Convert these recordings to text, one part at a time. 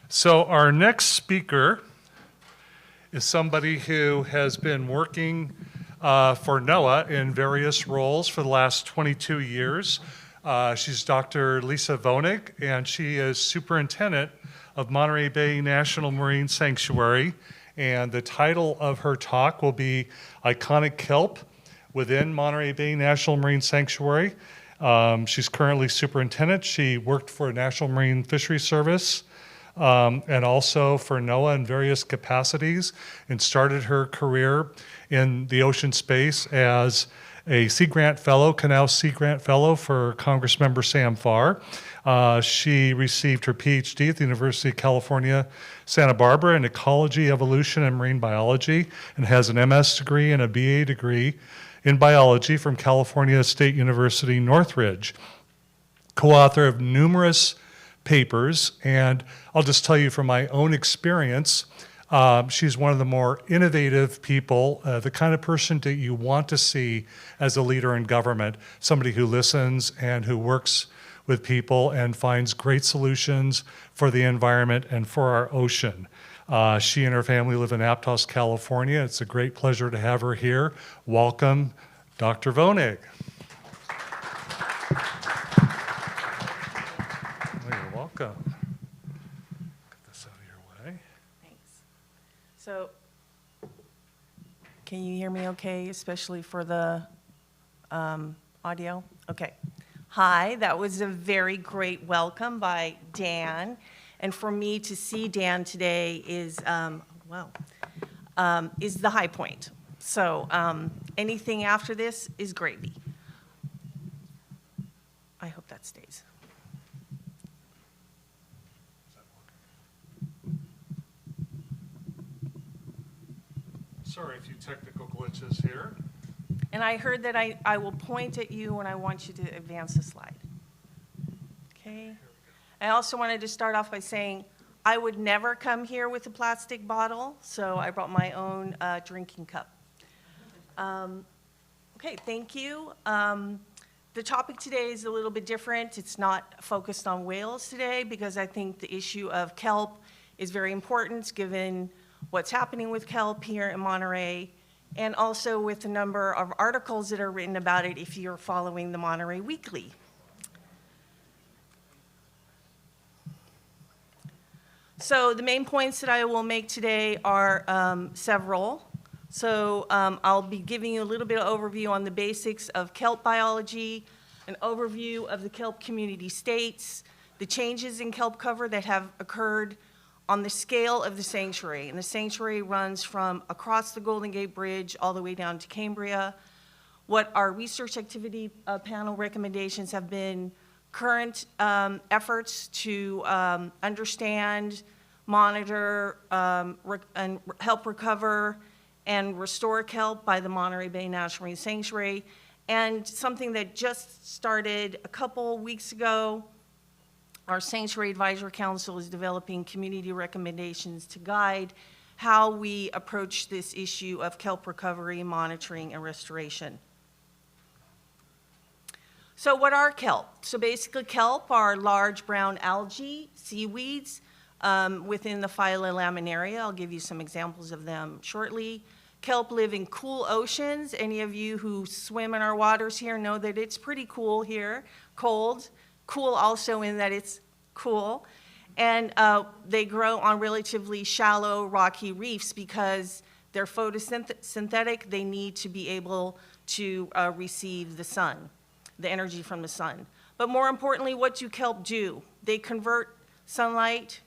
So our next speaker is somebody who has been working for NOAA in various roles for the last 22 years. She's Dr. Lisa Wooninck, and she is superintendent of Monterey Bay National Marine Sanctuary. And the title of her talk will be Iconic Kelp within Monterey Bay National Marine Sanctuary. She's currently superintendent. She worked for National Marine Fisheries Service and also for NOAA in various capacities, and started her career in the ocean space as a Sea Grant Fellow, Canal Sea Grant Fellow for Congressmember Sam Farr. She received her PhD at the University of California, Santa Barbara in Ecology, Evolution, and Marine Biology, and has an MS degree and a BA degree in biology from California State University, Northridge. Co-author of numerous papers, and I'll just tell you from my own experience, she's one of the more innovative people, the kind of person that you want to see as a leader in government, somebody who listens and who works with people and finds great solutions for the environment and for our ocean. She and her family live in Aptos, California. It's a great pleasure to have her here. Welcome, Dr. Wooninck. Welcome. Get this out of your way. Thanks. So, can you hear me okay, especially for the audio? Okay. Hi, that was a very great welcome by Dan. And for me to see Dan today is, is the high point. So anything after this is gravy. I hope that stays. Sorry, a few technical glitches here. And I heard that I will point at you when I want you to advance the slide. Okay. I also wanted to start off by saying I would never come here with a plastic bottle, so I brought my own drinking cup. Okay, thank you. The topic today is a little bit different. It's not focused on whales today because I think the issue of kelp is very important given what's happening with kelp here in Monterey, and also with the number of articles that are written about it if you're following the Monterey Weekly. So the main points that I will make today are several. So I'll be giving you a little bit of overview on the basics of kelp biology, an overview of the kelp community states, the changes in kelp cover that have occurred on the scale of the sanctuary. And the sanctuary runs from across the Golden Gate Bridge all the way down to Cambria. What our research activity panel recommendations have been, current efforts to understand, monitor, and help recover and restore kelp by the Monterey Bay National Marine Sanctuary, and something that just started a couple weeks ago. Our Sanctuary Advisory Council is developing community recommendations to guide how we approach this issue of kelp recovery, monitoring, and restoration. So what are kelp? So basically kelp are large brown algae, seaweeds, within the phyla laminaria. I'll give you some examples of them shortly. Kelp live in cool oceans. Any of you who swim in our waters here know that it's pretty cool here, cold. Cool also in that it's cool. And they grow on relatively shallow rocky reefs because they're photosynthetic. They need to be able to receive the sun, the energy from the sun. But more importantly, what do kelp do? They convert sunlight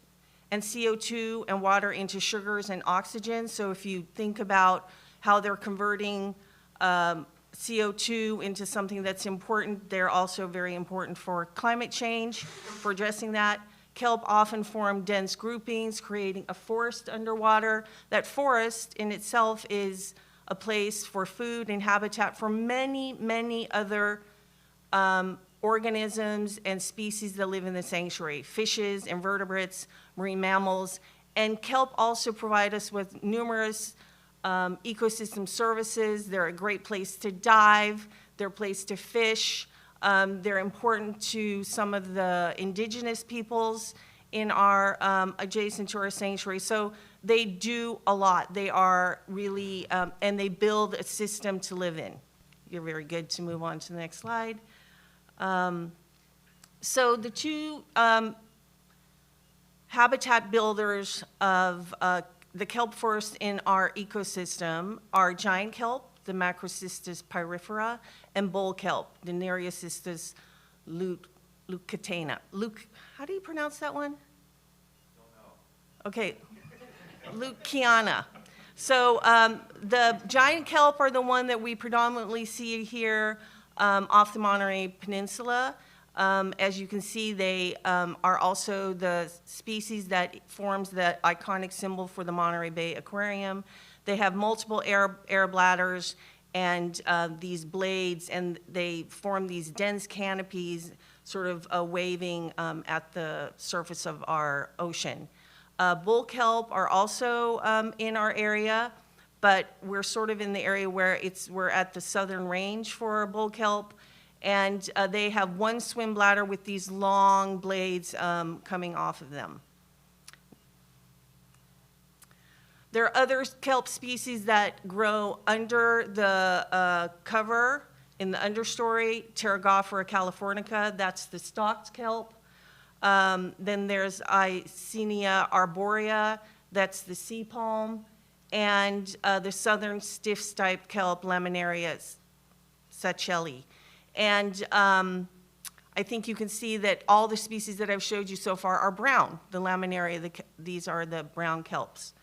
and CO2 and water into sugars and oxygen. So if you think about how they're converting CO2 into something that's important, they're also very important for climate change, for addressing that. Kelp often form dense groupings, creating a forest underwater. That forest in itself is a place for food and habitat for many, many other organisms and species that live in the sanctuary, fishes, invertebrates, marine mammals. And kelp also provide us with numerous ecosystem services. They're a great place to dive. They're a place to fish. They're important to some of the indigenous peoples in our, adjacent to our sanctuary. So they do a lot. They are really, and they build a system to live in. You're very good to move on to the next slide. So the two habitat builders of the kelp forest in our ecosystem are giant kelp, the Macrocystis pyrifera, and bull kelp, the Nereocystis leucatana. How do you pronounce that one? Don't know. Okay, leuciana. So the giant kelp are the one that we predominantly see here off the Monterey Peninsula. As you can see, they are also the species that forms the iconic symbol for the Monterey Bay Aquarium. They have multiple air bladders and these blades, and they form these dense canopies, sort of waving at the surface of our ocean. Bull kelp are also in our area, but we're sort of in the area where we're at the southern range for bull kelp, and they have one swim bladder with these long blades coming off of them. There are other kelp species that grow under the cover in the understory. Pterogophora californica, that's the stalked kelp. Then there's Icenia arborea, that's the sea palm, and the southern stiff-stiped kelp, Laminaria sacheli. And I think you can see that all the species that I've showed you so far are brown. The Laminaria, these are the brown kelps.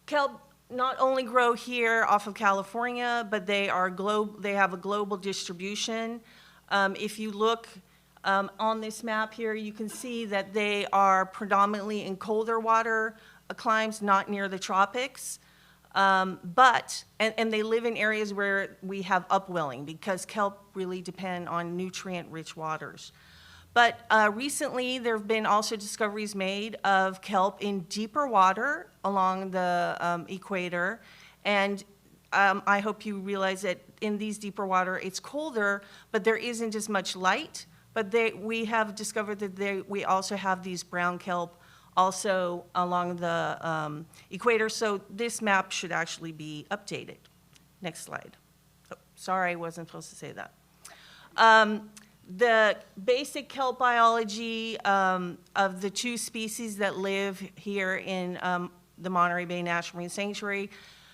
Kelp not only grow here off of California, but they have a global distribution. If you look on this map here, you can see that they are predominantly in colder water climes, not near the tropics. And they live in areas where we have upwelling, because kelp really depend on nutrient-rich waters. But recently, there have been also discoveries made of kelp in deeper water along the equator. And I hope you realize that in these deeper water, it's colder, but there isn't as much light. But we have discovered that we also have these brown kelp also along the equator. So this map should actually be updated. Next slide. Oh, sorry, I wasn't supposed to say that. The basic kelp biology of the two species that live here in the Monterey Bay National Marine Sanctuary,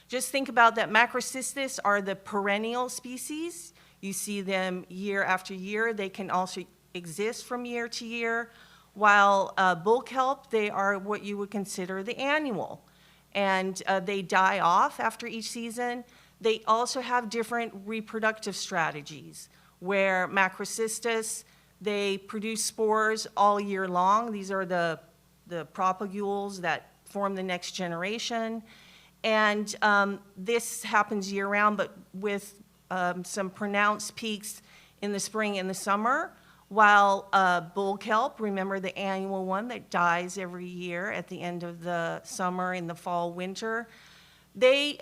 just think about that Macrocystis are the perennial species. You see them year after year. They can also exist from year to year, while bull kelp, they are what you would consider the annual. And they die off after each season. They also have different reproductive strategies, where Macrocystis, they produce spores all year long. These are the propagules that form the next generation. And this happens year-round, but with some pronounced peaks in the spring and the summer, while bull kelp, remember the annual one that dies every year at the end of the summer, in the fall, winter, they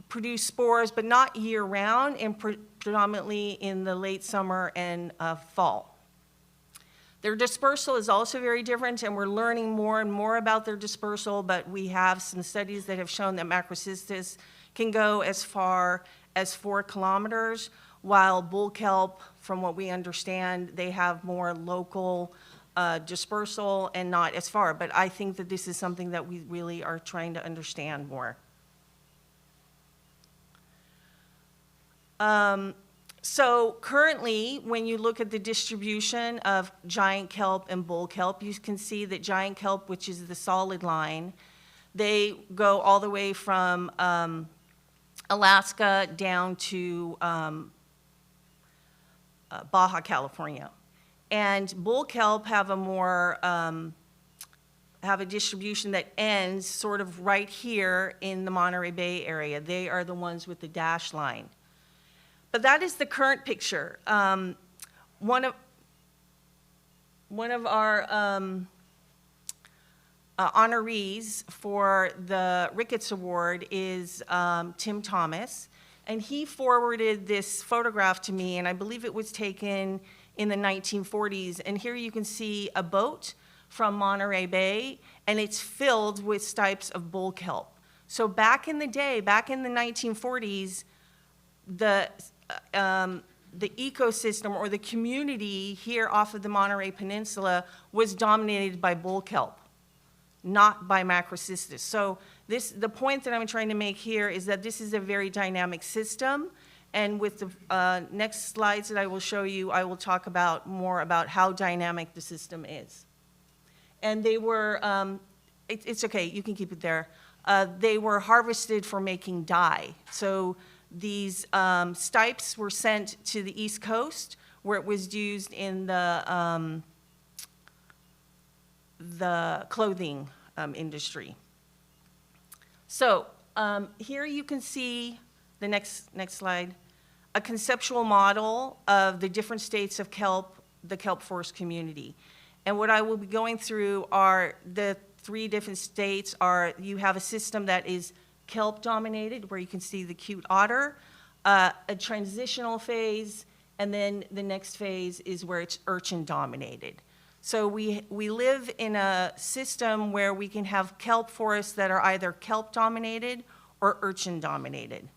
produce spores, but not year-round, and predominantly in the late summer and fall. Their dispersal is also very different, and we're learning more and more about their dispersal, but we have some studies that have shown that Macrocystis can go as far as 4 kilometers, while bull kelp, from what we understand, they have more local dispersal and not as far. But I think that this is something that we really are trying to understand more. So currently, when you look at the distribution of giant kelp and bull kelp, you can see that giant kelp, which is the solid line, they go all the way from Alaska down to Baja California. And bull kelp have a more, have a distribution that ends sort of right here in the Monterey Bay area. They are the ones with the dashed line. But that is the current picture. One of our honorees for the Ricketts Award is Tim Thomas, and he forwarded this photograph to me, and I believe it was taken in the 1940s. And here you can see a boat from Monterey Bay, and it's filled with stipes of bull kelp. So back in the day, back in the 1940s, the ecosystem or the community here off of the Monterey Peninsula was dominated by bull kelp, not by macrocystis. So the point that I'm trying to make here is that this is a very dynamic system, and with the next slides that I will show you, I will talk more about how dynamic the system is. And they were, it's okay, you can keep it there. They were harvested for making dye. So these stipes were sent to the East Coast, where it was used in the clothing industry. So here you can see the next slide, a conceptual model of the different states of kelp, the kelp forest community. And what I will be going through are the 3 different states. You have a system that is kelp dominated, where you can see the cute otter, a transitional phase, and then the next phase is where it's urchin dominated. So we live in a system where we can have kelp forests that are either kelp dominated or urchin dominated.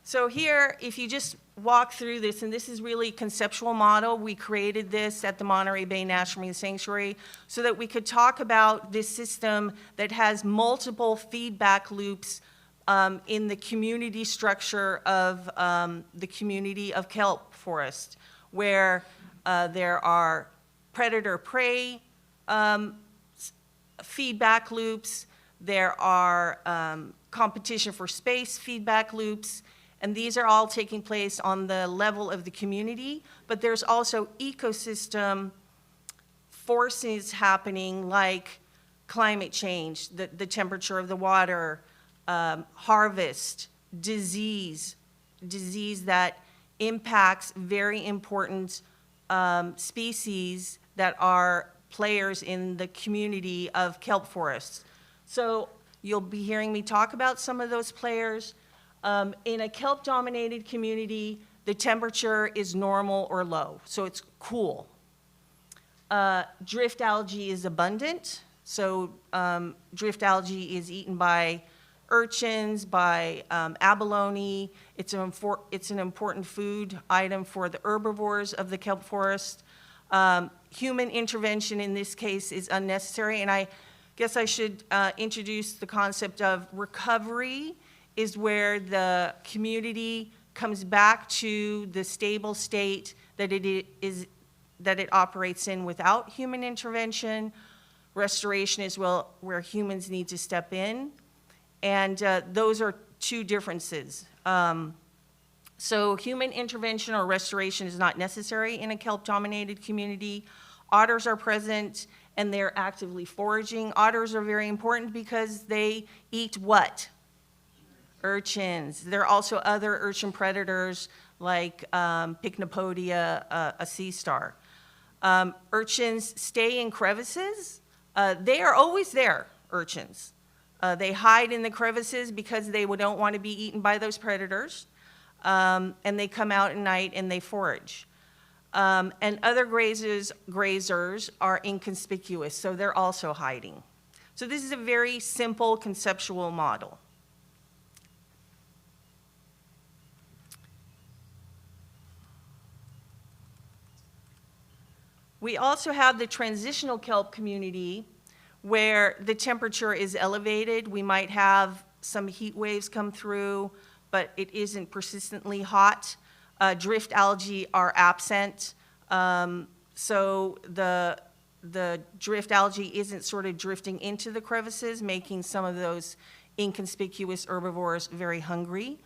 So here, if you just walk through this, and this is really a conceptual model, we created this at the Monterey Bay National Marine Sanctuary so that we could talk about this system that has multiple feedback loops in the community structure of the community of kelp forest, where there are predator-prey feedback loops, there are competition for space feedback loops, and these are all taking place on the level of the community, but there's also ecosystem forces happening like climate change, the temperature of the water, harvest, disease that impacts very important species that are players in the community of kelp forests. So you'll be hearing me talk about some of those players. In a kelp-dominated community, the temperature is normal or low, so it's cool. Drift algae is abundant, so drift algae is eaten by urchins, by abalone. It's an important food item for the herbivores of the kelp forest. Human intervention in this case is unnecessary, and I guess I should introduce the concept of recovery is where the community comes back to the stable state that it operates in without human intervention. Restoration is where humans need to step in, and those are 2 differences. So human intervention or restoration is not necessary in a kelp-dominated community. Otters are present, and they're actively foraging. Otters are very important because they eat what? Urchins. There are also other urchin predators like Pycnopodia, a sea star. Urchins stay in crevices. They are always there, urchins. They hide in the crevices because they don't want to be eaten by those predators. And they come out at night and they forage. And other grazers are inconspicuous, so they're also hiding. So this is a very simple conceptual model. We also have the transitional kelp community where the temperature is elevated. We might have some heat waves come through, but it isn't persistently hot. Drift algae are absent, so the drift algae isn't sort of drifting into the crevices, making some of those inconspicuous herbivores very hungry.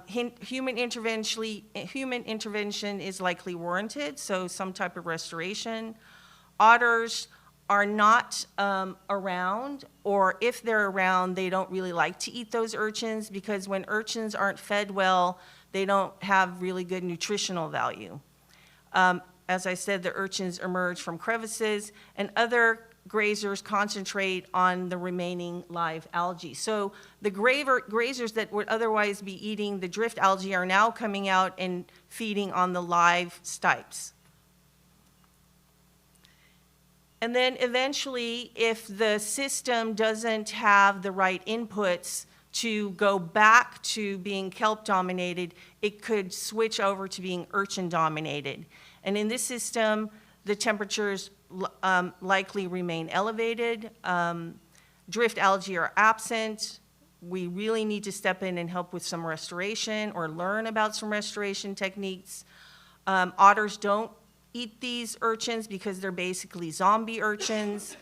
Human intervention is likely warranted, so some type of restoration. Otters are not around, or if they're around, they don't really like to eat those urchins because when urchins aren't fed well, they don't have really good nutritional value. As I said, the urchins emerge from crevices, and other grazers concentrate on the remaining live algae. So the grazers that would otherwise be eating the drift algae are now coming out and feeding on the live stipes. And then eventually, if the system doesn't have the right inputs to go back to being kelp dominated, it could switch over to being urchin dominated. And in this system, the temperatures likely remain elevated. Drift algae are absent. We really need to step in and help with some restoration or learn about some restoration techniques. Otters don't eat these urchins because they're basically zombie urchins.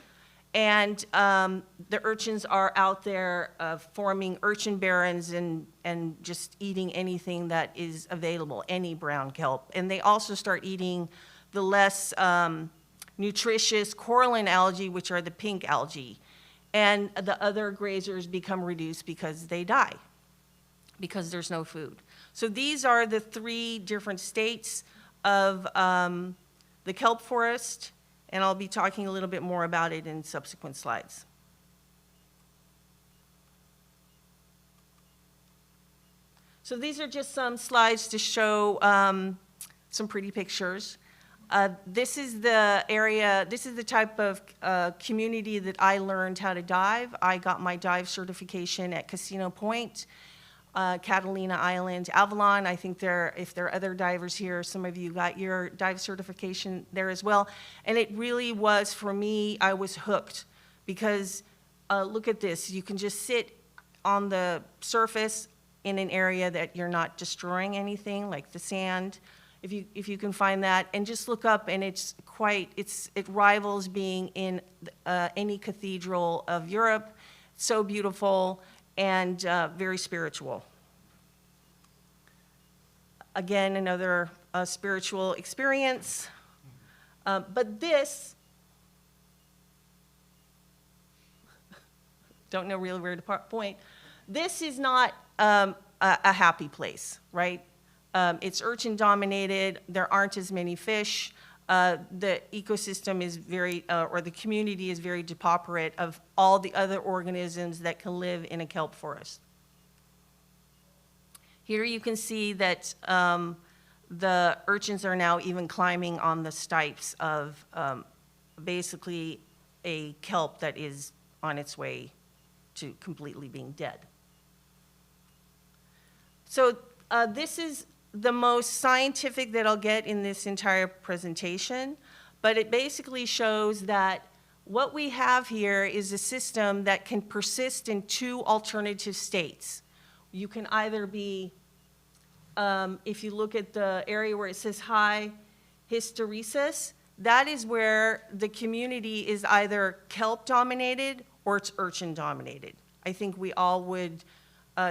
And the urchins are out there forming urchin barrens and just eating anything that is available, any brown kelp. And they also start eating the less nutritious coralline algae, which are the pink algae. And the other grazers become reduced because they die, because there's no food. So these are the 3 different states of the kelp forest, and I'll be talking a little bit more about it in subsequent slides. So these are just some slides to show some pretty pictures. This is the area, this is the type of community that I learned how to dive. I got my dive certification at Casino Point, Catalina Island, Avalon. I think if there are other divers here, some of you got your dive certification there as well. And it really was, for me, I was hooked because look at this. You can just sit on the surface in an area that you're not destroying anything, like the sand, if you can find that, and just look up, and it rivals being in any cathedral of Europe. So beautiful and very spiritual. Again, another spiritual experience. But this, don't know really where to point, this is not a happy place, right? It's urchin dominated, there aren't as many fish. The ecosystem is or the community is very depauperate of all the other organisms that can live in a kelp forest. Here you can see that the urchins are now even climbing on the stipes of basically a kelp that is on its way to completely being dead. So this is the most scientific that I'll get in this entire presentation, but it basically shows that what we have here is a system that can persist in 2 alternative states. You can either be, if you look at the area where it says high hysteresis, that is where the community is either kelp dominated or it's urchin dominated. I think we all would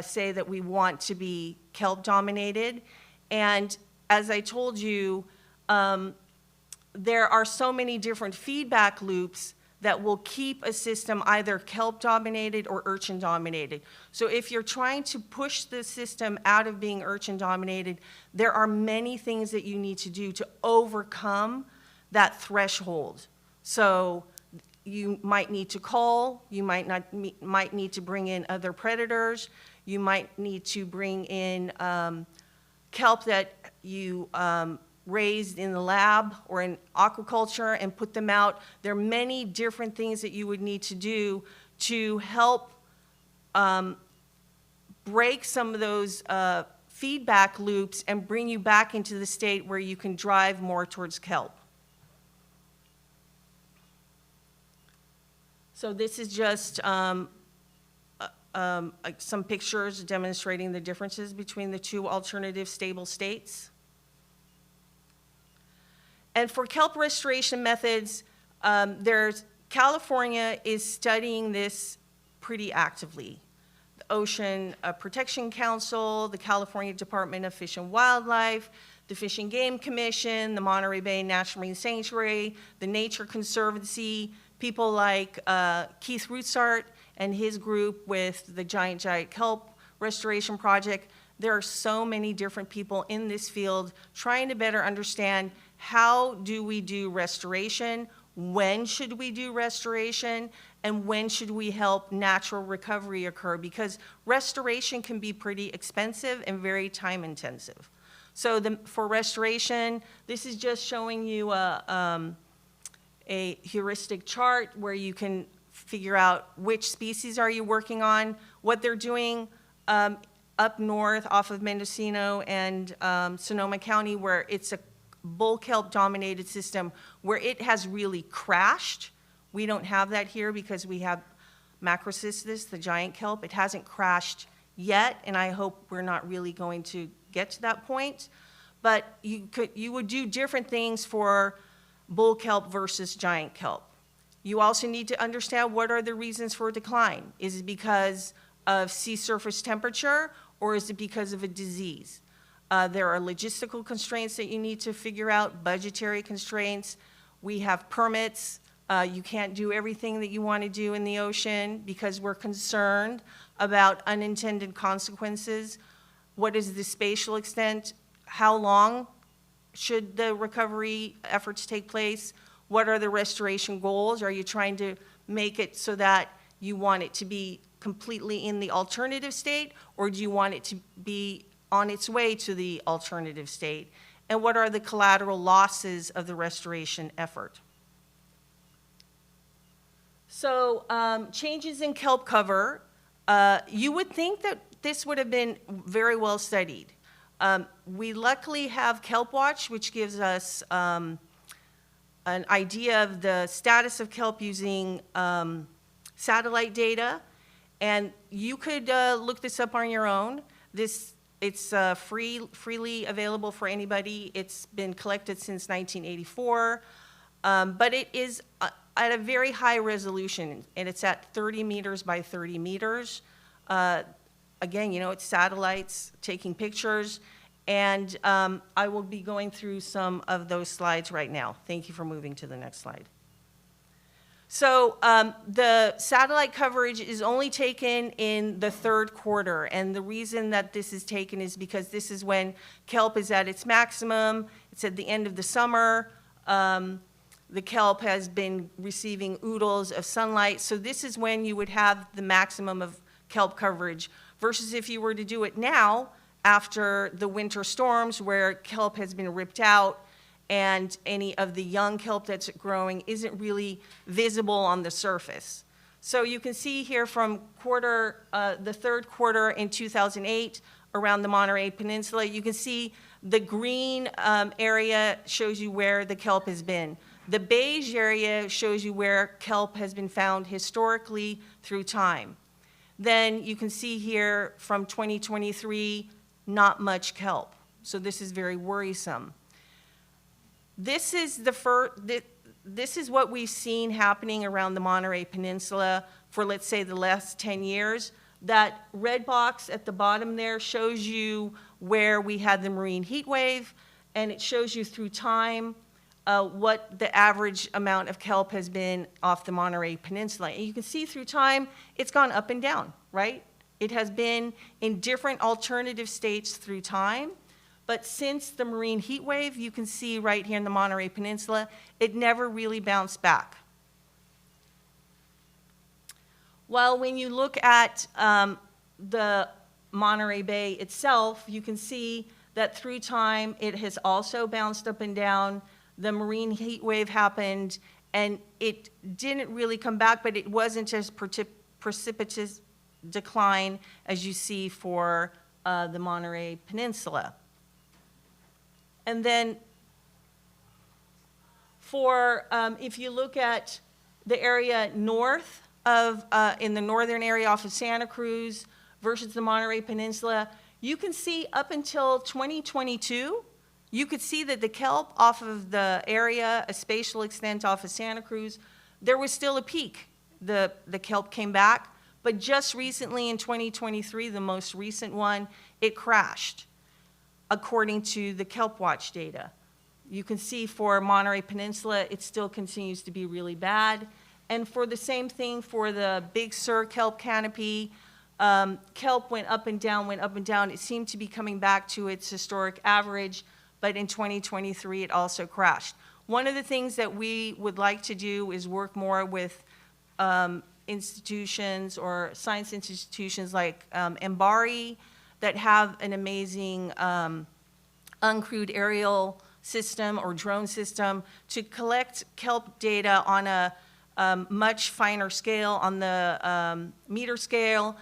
say that we want to be kelp dominated. And as I told you, there are so many different feedback loops that will keep a system either kelp dominated or urchin dominated. So if you're trying to push the system out of being urchin dominated, there are many things that you need to do to overcome that threshold. So you might need to cull, you might need to bring in other predators, you might need to bring in kelp that you raised in the lab or in aquaculture and put them out. There are many different things that you would need to do to help break some of those feedback loops and bring you back into the state where you can drive more towards kelp. So this is just some pictures demonstrating the differences between the 2 alternative stable states. And for kelp restoration methods, California is studying this pretty actively. The Ocean Protection Council, the California Department of Fish and Wildlife, the Fish and Game Commission, the Monterey Bay National Marine Sanctuary, the Nature Conservancy, people like Keith Rutsart and his group with the Giant Kelp Restoration Project. There are so many different people in this field trying to better understand how do we do restoration, when should we do restoration, and when should we help natural recovery occur? Because restoration can be pretty expensive and very time intensive. So for restoration, this is just showing you a heuristic chart where you can figure out which species are you working on, what they're doing up north off of Mendocino and Sonoma County, where it's a bull kelp dominated system where it has really crashed. We don't have that here because we have Macrocystis, the giant kelp. It hasn't crashed yet, and I hope we're not really going to get to that point. But you would do different things for bull kelp versus giant kelp. You also need to understand what are the reasons for decline. Is it because of sea surface temperature, or is it because of a disease? There are logistical constraints that you need to figure out, budgetary constraints. We have permits. You can't do everything that you want to do in the ocean because we're concerned about unintended consequences. What is the spatial extent? How long should the recovery efforts take place? What are the restoration goals? Are you trying to make it so that you want it to be completely in the alternative state, or do you want it to be on its way to the alternative state? And what are the collateral losses of the restoration effort? So changes in kelp cover, you would think that this would have been very well studied. We luckily have Kelp Watch, which gives us an idea of the status of kelp using satellite data. And you could look this up on your own. It's freely available for anybody. It's been collected since 1984, but it is at a very high resolution, and it's at 30 meters by 30 meters. Again, you know, it's satellites taking pictures, and I will be going through some of those slides right now. Thank you for moving to the next slide. So the satellite coverage is only taken in the third quarter, and the reason that this is taken is because this is when kelp is at its maximum. It's at the end of the summer. The kelp has been receiving oodles of sunlight, so this is when you would have the maximum of kelp coverage, versus if you were to do it now after the winter storms where kelp has been ripped out and any of the young kelp that's growing isn't really visible on the surface. So you can see here from the third quarter in 2008 around the Monterey Peninsula, you can see the green area shows you where the kelp has been. The beige area shows you where kelp has been found historically through time. Then you can see here from 2023, not much kelp. So this is very worrisome. This is this is what we've seen happening around the Monterey Peninsula for, let's say, the last 10 years. That red box at the bottom there shows you where we had the marine heat wave, and it shows you through time what the average amount of kelp has been off the Monterey Peninsula. And you can see through time, it's gone up and down, right? It has been in different alternative states through time. But since the marine heat wave, you can see right here in the Monterey Peninsula, it never really bounced back. Well, when you look at the Monterey Bay itself, you can see that through time, it has also bounced up and down. The marine heat wave happened, and it didn't really come back, but it wasn't as precipitous decline as you see for the Monterey Peninsula. And then for, if you look at the area north of, in the northern area off of Santa Cruz versus the Monterey Peninsula, you can see up until 2022, you could see that the kelp off of the area, a spatial extent off of Santa Cruz, there was still a peak. The kelp came back, but just recently in 2023, the most recent one, it crashed, according to the Kelp Watch data. You can see for Monterey Peninsula, it still continues to be really bad. And for the same thing for the Big Sur kelp canopy, kelp went up and down, went up and down. It seemed to be coming back to its historic average, but in 2023, it also crashed. One of the things that we would like to do is work more with institutions or science institutions like MBARI that have an amazing uncrewed aerial system or drone system to collect kelp data on a much finer scale, on the meter scale,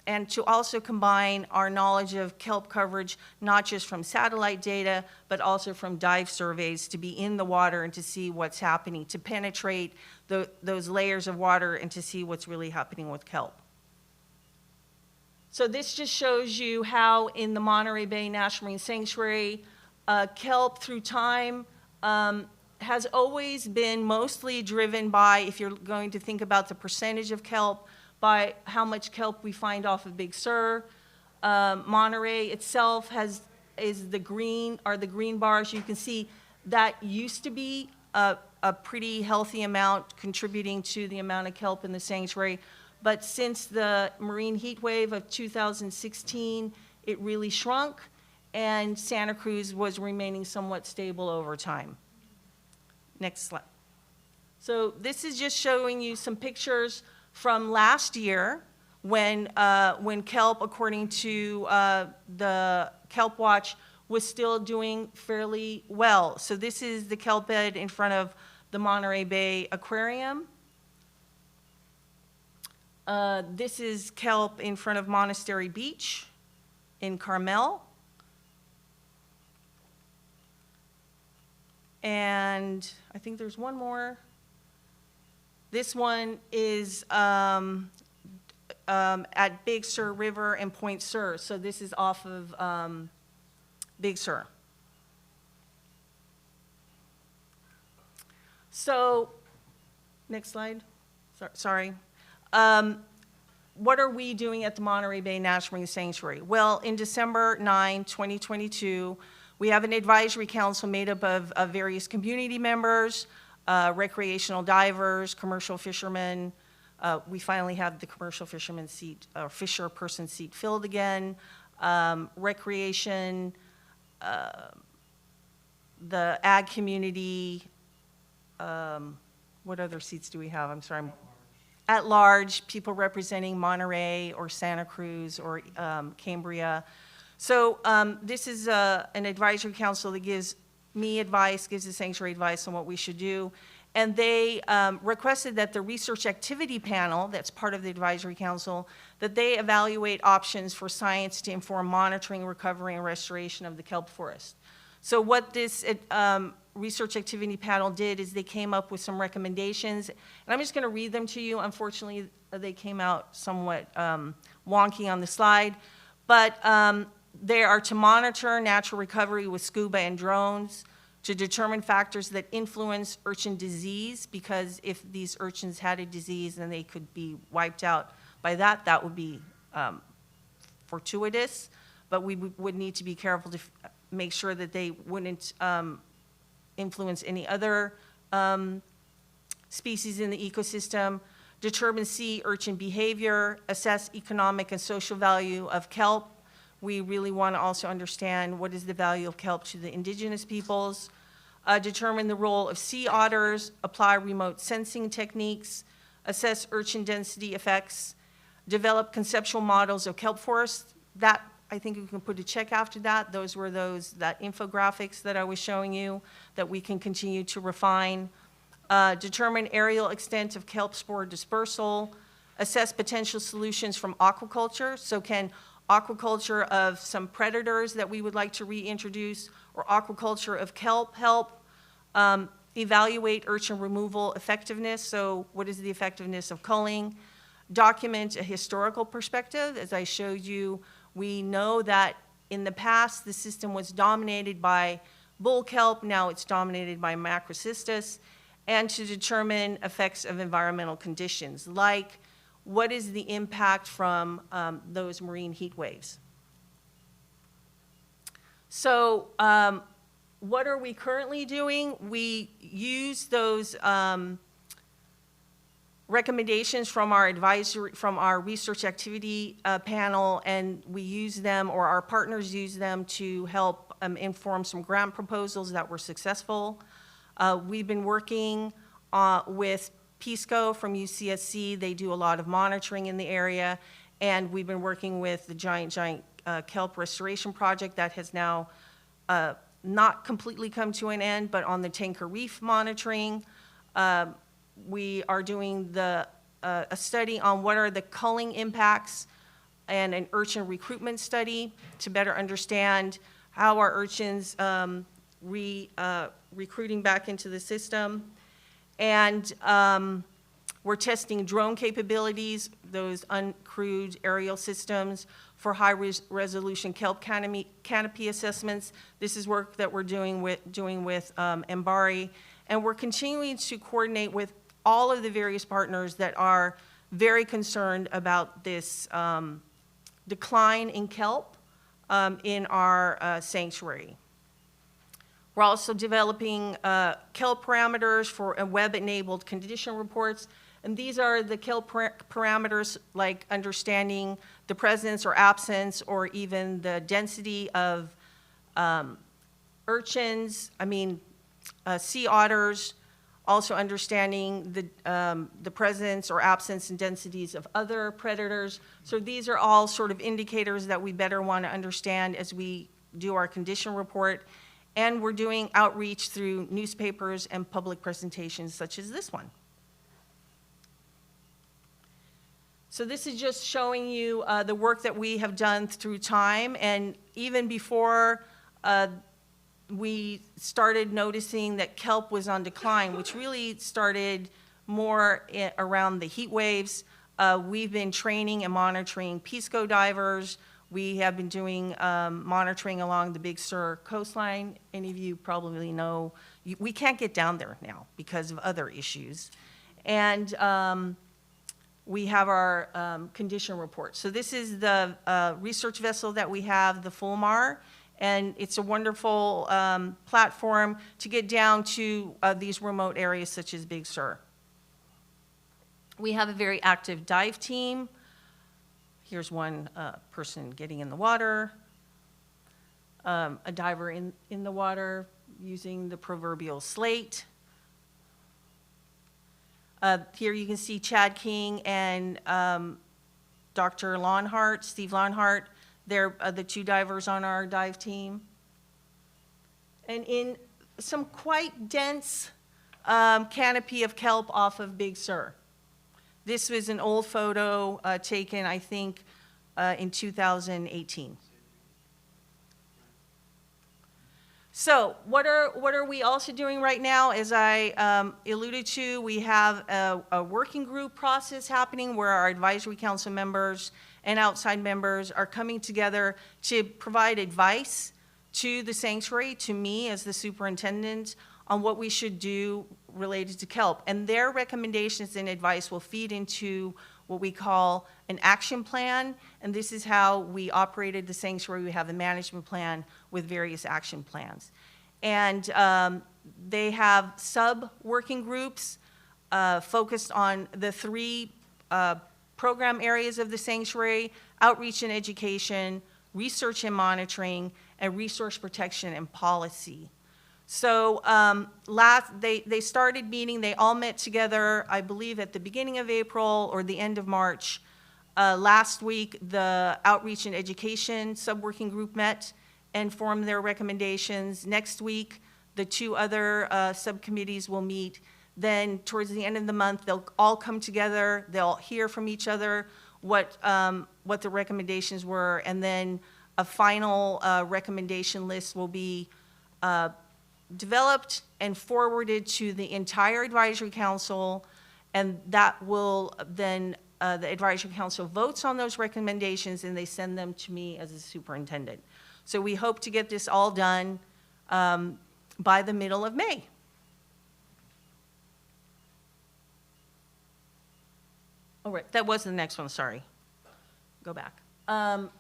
and to also combine our knowledge of kelp coverage, not just from satellite data, but also from dive surveys, to be in the water and to see what's happening, to penetrate those layers of water and to see what's really happening with kelp. So this just shows you how in the Monterey Bay National Marine Sanctuary, kelp through time has always been mostly driven by, if you're going to think about the percentage of kelp, by how much kelp we find off of Big Sur. Monterey itself is the green bars. You can see that used to be a pretty healthy amount contributing to the amount of kelp in the sanctuary. But since the marine heat wave of 2016, it really shrunk, and Santa Cruz was remaining somewhat stable over time. Next slide. So this is just showing you some pictures from last year when kelp, according to the Kelp Watch, was still doing fairly well. So this is the kelp bed in front of the Monterey Bay Aquarium. This is kelp in front of Monastery Beach in Carmel. And I think there's one more. This one is at Big Sur River and Point Sur. So this is off of Big Sur. So, next slide. Sorry. What are we doing at the Monterey Bay National Marine Sanctuary? Well, in December 9, 2022, we have an advisory council made up of various community members, recreational divers, commercial fishermen. We finally have the commercial fisherman seat, or fisher person seat filled again. Recreation, the ag community. What other seats do we have? I'm sorry. At large, people representing Monterey or Santa Cruz or Cambria. So this is an advisory council that gives me advice, gives the sanctuary advice on what we should do. And they requested that the research activity panel, that's part of the advisory council, that they evaluate options for science to inform monitoring, recovery, and restoration of the kelp forest. So what this research activity panel did is they came up with some recommendations, and I'm just going to read them to you. Unfortunately, they came out somewhat wonky on the slide, but they are to monitor natural recovery with scuba and drones, to determine factors that influence urchin disease, because if these urchins had a disease and they could be wiped out by that, that would be fortuitous, but we would need to be careful to make sure that they wouldn't influence any other species in the ecosystem, determine sea urchin behavior, assess economic and social value of kelp. We really want to also understand what is the value of kelp to the indigenous peoples, determine the role of sea otters, apply remote sensing techniques, assess urchin density effects, develop conceptual models of kelp forests. That, I think we can put a check after that. Those were that infographics that I was showing you that we can continue to refine. Determine aerial extent of kelp spore dispersal, assess potential solutions from aquaculture. So can aquaculture of some predators that we would like to reintroduce, or aquaculture of kelp help? Evaluate urchin removal effectiveness. So what is the effectiveness of culling? Document a historical perspective. As I showed you, we know that in the past, the system was dominated by bull kelp. Now it's dominated by macrocystis. And to determine effects of environmental conditions, like what is the impact from those marine heat waves. So what are we currently doing? We use those recommendations from our research activity panel, and we use them, or our partners use them, to help inform some grant proposals that were successful. We've been working with PISCO from UCSC. They do a lot of monitoring in the area, and we've been working with the giant kelp restoration project that has now not completely come to an end, but on the Tanker Reef monitoring. We are doing a study on what are the culling impacts and an urchin recruitment study to better understand how our urchins recruiting back into the system. And we're testing drone capabilities, those uncrewed aerial systems for high-resolution kelp canopy assessments. This is work that we're doing with MBARI, and we're continuing to coordinate with all of the various partners that are very concerned about this decline in kelp in our sanctuary. We're also developing kelp parameters for web-enabled condition reports. And these are the kelp parameters, like understanding the presence or absence or even the density of sea otters, also understanding the presence or absence and densities of other predators. So these are all sort of indicators that we better want to understand as we do our condition report. And we're doing outreach through newspapers and public presentations such as this one. So this is just showing you the work that we have done through time, and even before we started noticing that kelp was on decline, which really started more around the heat waves. We've been training and monitoring PISCO divers. We have been doing monitoring along the Big Sur coastline. Any of you probably know, we can't get down there now because of other issues. And we have our condition report. So this is the research vessel that we have, the Fulmar, and it's a wonderful platform to get down to these remote areas such as Big Sur. We have a very active dive team. Here's one person getting in the water, a diver in the water using the proverbial slate. Here you can see Chad King and Dr. Lonhart, Steve Lonhart. They're the two divers on our dive team. And in some quite dense canopy of kelp off of Big Sur. This was an old photo taken, I think, in 2018. So what are we also doing right now? As I alluded to, we have a working group process happening where our advisory council members and outside members are coming together to provide advice to the sanctuary, to me as the superintendent, on what we should do related to kelp. And their recommendations and advice will feed into what we call an action plan. And this is how we operated the sanctuary. We have a management plan with various action plans. And they have sub-working groups focused on the three program areas of the sanctuary: outreach and education, research and monitoring, and resource protection and policy. So they started meeting, they all met together, I believe at the beginning of April or the end of March. Last week, the outreach and education sub-working group met and formed their recommendations. Next week, the two other subcommittees will meet. Then towards the end of the month, they'll all come together, they'll hear from each other what the recommendations were, and then a final recommendation list will be developed and forwarded to the entire advisory council, and that will then, the advisory council votes on those recommendations and they send them to me as a superintendent. So we hope to get this all done by the middle of May. Oh, right, that was the next one, sorry. Go back.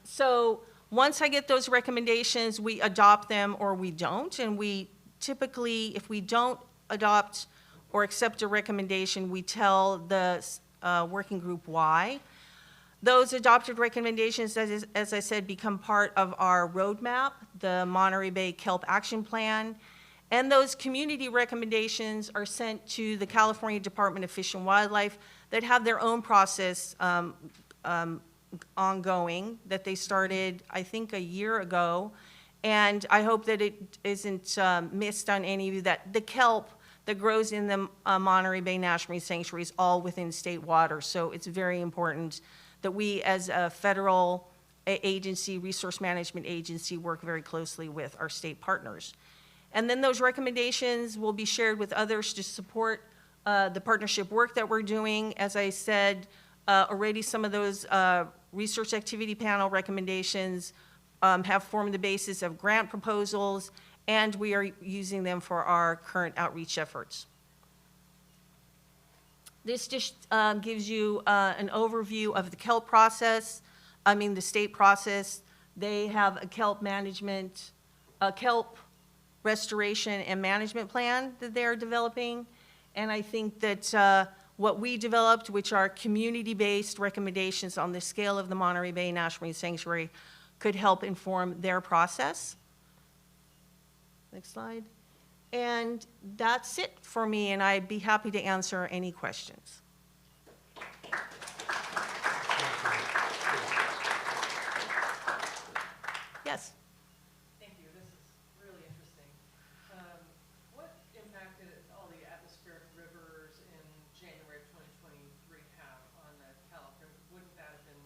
So once I get those recommendations, we adopt them or we don't, and we typically, if we don't adopt or accept a recommendation, we tell the working group why. Those adopted recommendations, as I said, become part of our roadmap, the Monterey Bay Kelp Action Plan. And those community recommendations are sent to the California Department of Fish and Wildlife that have their own process ongoing that they started, I think, a year ago. And I hope that it isn't missed on any of you, that the kelp that grows in the Monterey Bay National Marine Sanctuary is all within state water. So it's very important that we, as a federal agency, resource management agency, work very closely with our state partners. And then those recommendations will be shared with others to support the partnership work that we're doing. As I said, already some of those research activity panel recommendations have formed the basis of grant proposals, and we are using them for our current outreach efforts. This just gives you an overview of the kelp process, the state process. They have a kelp management, a kelp restoration and management plan that they're developing. And I think that what we developed, which are community-based recommendations on the scale of the Monterey Bay National Marine Sanctuary, could help inform their process. Next slide. And that's it for me, and I'd be happy to answer any questions. Yes? Thank you. This is really interesting. What impact did all the atmospheric rivers in January of 2023 have on the Kelp? Wouldn't that have been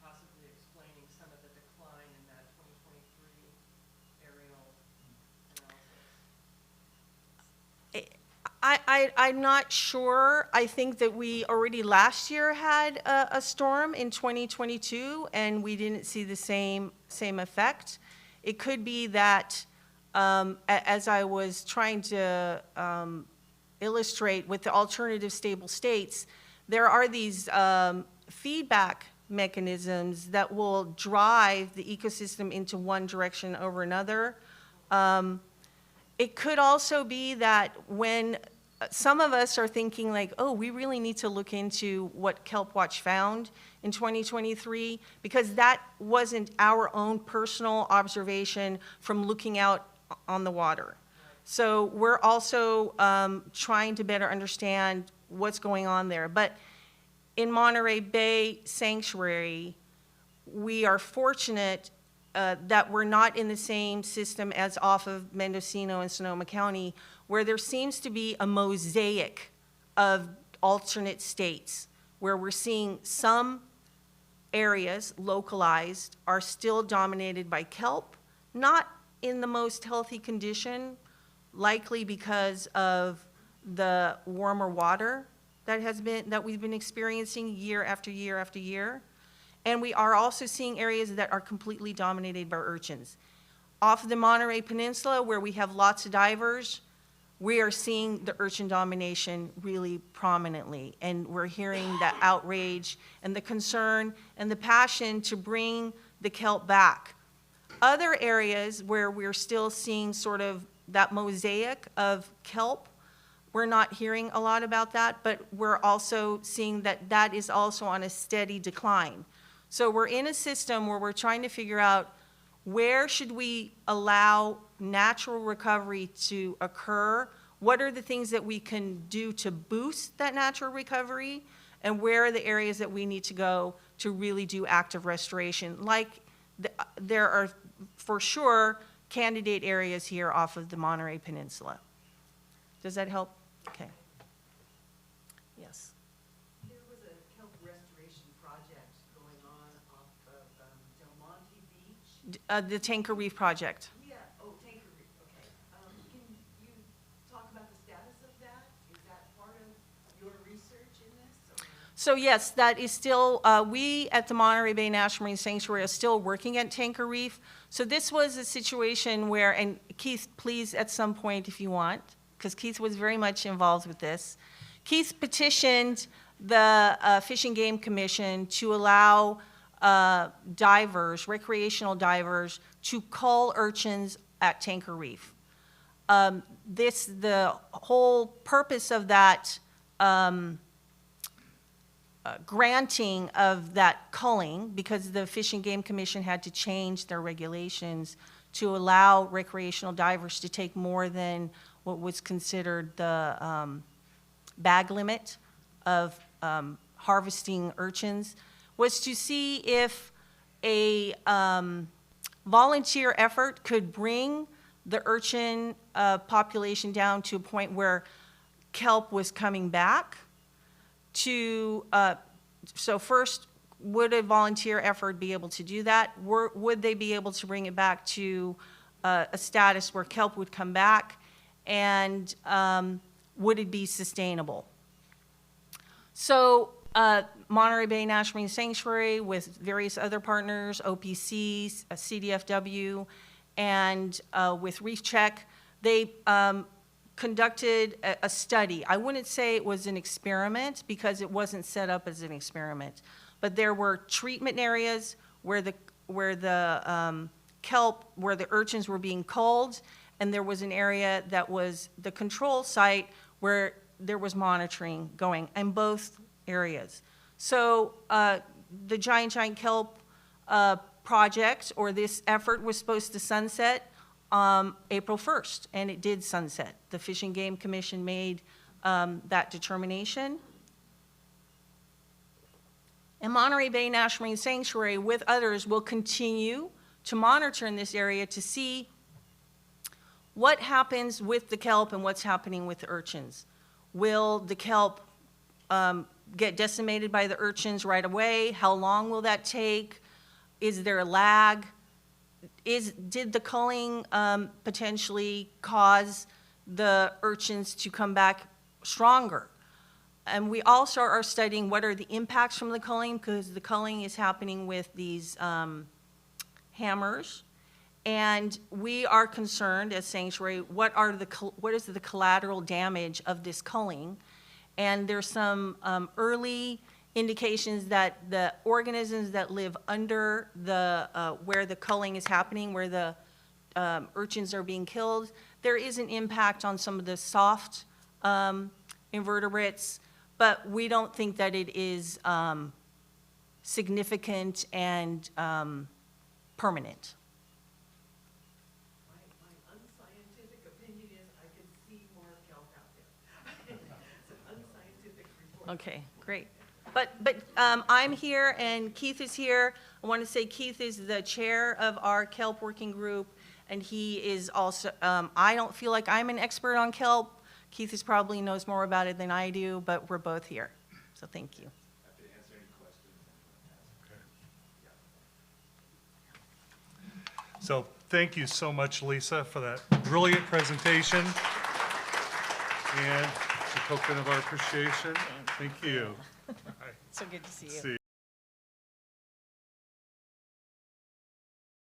possibly explaining some of the decline in that 2023 aerial analysis? I'm not sure. I think that we already last year had a storm in 2022, and we didn't see the same effect. It could be that, as I was trying to illustrate with the alternative stable states, there are these feedback mechanisms that will drive the ecosystem into one direction over another. It could also be that when some of us are thinking like, oh, we really need to look into what Kelp Watch found in 2023, because that wasn't our own personal observation from looking out on the water. So we're also trying to better understand what's going on there. But in Monterey Bay Sanctuary, we are fortunate that we're not in the same system as off of Mendocino and Sonoma County, where there seems to be a mosaic of alternate states, where we're seeing some areas localized are still dominated by kelp, not in the most healthy condition, likely because of the warmer water that we've been experiencing year after year after year. And we are also seeing areas that are completely dominated by urchins. Off the Monterey Peninsula, where we have lots of divers, we are seeing the urchin domination really prominently. And we're hearing the outrage and the concern and the passion to bring the kelp back. Other areas where we're still seeing sort of that mosaic of kelp, we're not hearing a lot about that, but we're also seeing that that is also on a steady decline. So we're in a system where we're trying to figure out where should we allow natural recovery to occur, what are the things that we can do to boost that natural recovery, and where are the areas that we need to go to really do active restoration. Like there are, for sure, candidate areas here off of the Monterey Peninsula. Does that help? Okay. Yes. There was a kelp restoration project going on off of Del Monte Beach. The Tanker Reef Project. Yeah, oh, Tanker Reef, okay. Can you talk about the status of that? Is that part of your research in this? Or? So yes, that is still, we at the Monterey Bay National Marine Sanctuary are still working at Tanker Reef. So this was a situation where, and Keith, please at some point if you want, because Keith was very much involved with this. Keith petitioned the Fish and Game Commission to allow divers, recreational divers, to cull urchins at Tanker Reef. The whole purpose of that granting of that culling, because the Fish and Game Commission had to change their regulations to allow recreational divers to take more than what was considered the bag limit of harvesting urchins, was to see if a volunteer effort could bring the urchin population down to a point where kelp was coming back to, so first, would a volunteer effort be able to do that? Would they be able to bring it back to a status where kelp would come back? And would it be sustainable? So Monterey Bay National Marine Sanctuary with various other partners, OPC, CDFW, and with Reef Check, they conducted a study. I wouldn't say it was an experiment because it wasn't set up as an experiment, but there were treatment areas where the kelp, where the urchins were being culled, and there was an area that was the control site where there was monitoring going in both areas. So the Giant Kelp project, or this effort, was supposed to sunset April 1st, and it did sunset. The Fish and Game Commission made that determination. And Monterey Bay National Marine Sanctuary, with others, will continue to monitor in this area to see what happens with the kelp and what's happening with the urchins. Will the kelp get decimated by the urchins right away? How long will that take? Is there a lag? Did the culling potentially cause the urchins to come back stronger? And we also are studying what are the impacts from the culling, because the culling is happening with these hammers. And we are concerned as Sanctuary, what is the collateral damage of this culling? And there's some early indications that the organisms that live under the, where the culling is happening, where the urchins are being killed, there is an impact on some of the soft invertebrates, but we don't think that it is significant and permanent. My unscientific opinion is I can see more kelp out there. It's an unscientific report. Okay, great. But I'm here and Keith is here. I want to say Keith is the chair of our kelp working group, and he is also, I don't feel like I'm an expert on kelp. Keith probably knows more about it than I do, but we're both here. So thank you. Happy to answer any questions. So thank you so much, Lisa, for that brilliant presentation and the token of our appreciation. Thank you. So good to see you. See you.